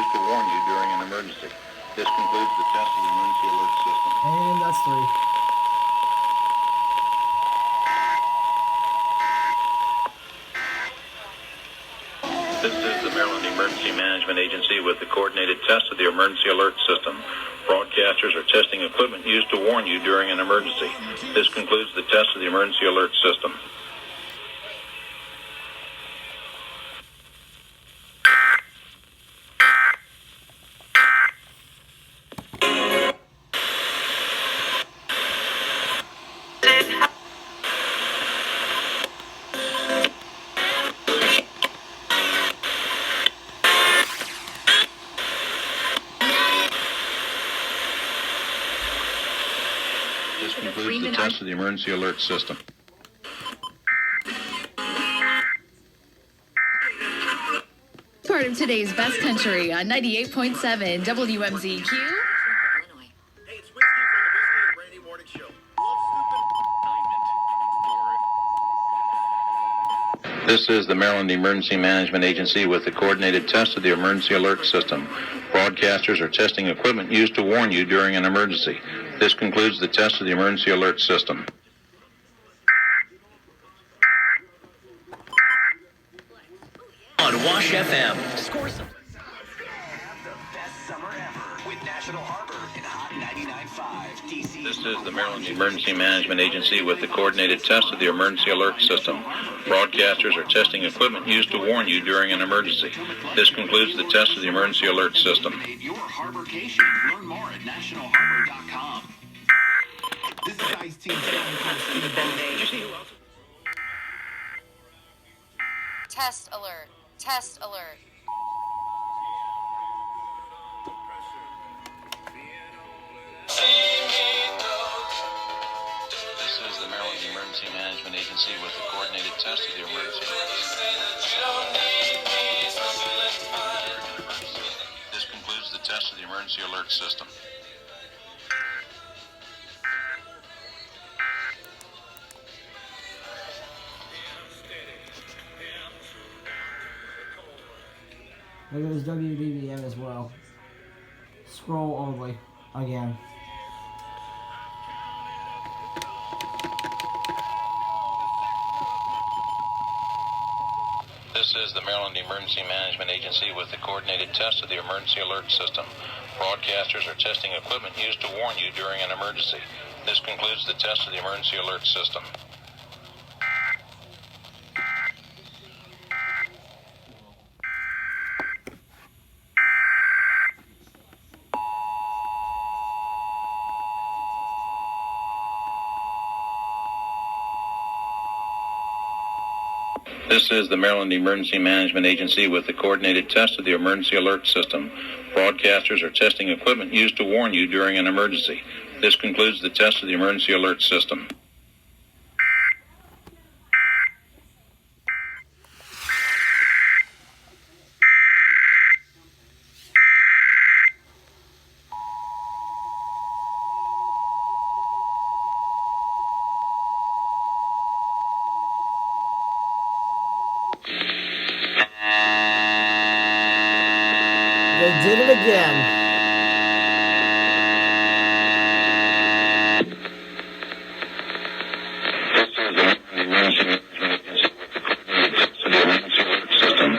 used to warn you during an emergency. This concludes the test of the emergency alert system. And that's 3. This is the Maryland Emergency Management Agency with the coordinated test of the emergency alert system. Broadcasters are testing equipment used to warn you during an emergency. This concludes the test of the emergency alert system. This concludes the test of the emergency alert system. Part of today's Best Country on 98.7 WMZQ. Hey, it's Whiskey from the Whiskey and Brandy Morning Show. Love This is the Maryland Emergency Management Agency with the coordinated test of the emergency alert system. Broadcasters are testing equipment used to warn you during an emergency. This concludes the test of the emergency alert system. On Wash FM. Score some. Have the best summer ever with National Harbor and Hot 99.5 DC. This is the Maryland Emergency Management Agency with the coordinated test of the emergency alert system. Broadcasters are testing equipment used to warn you during an emergency. This concludes the test of the emergency alert system. Your Harborcation. Learn more at nationalharbor.com. This is Ice-T Test alert. Test alert. This is the Maryland Emergency Management Agency with the coordinated test of the emergency alert system. This concludes the test of the emergency alert system. There goes WDVM as well. Scroll all the way again. This is the Maryland Emergency Management Agency with the coordinated test of the emergency alert system. Broadcasters are testing equipment used to warn you during an emergency. This concludes the test of the emergency alert system. This is the Maryland Emergency Management Agency with the coordinated test of the emergency alert system. Broadcasters are testing equipment used to warn you during an emergency. This concludes the test of the emergency alert system. They did it again. This is the Emergency Management Agency with the coordinated test of the emergency alert system.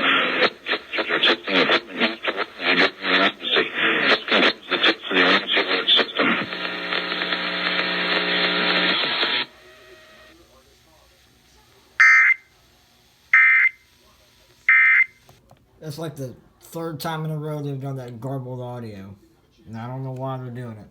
Broadcasters are testing equipment used to warn you during an emergency. This concludes the test of the emergency alert system. That's like the 3rd time in a row they've done that garbled audio. And I don't know why they're doing it.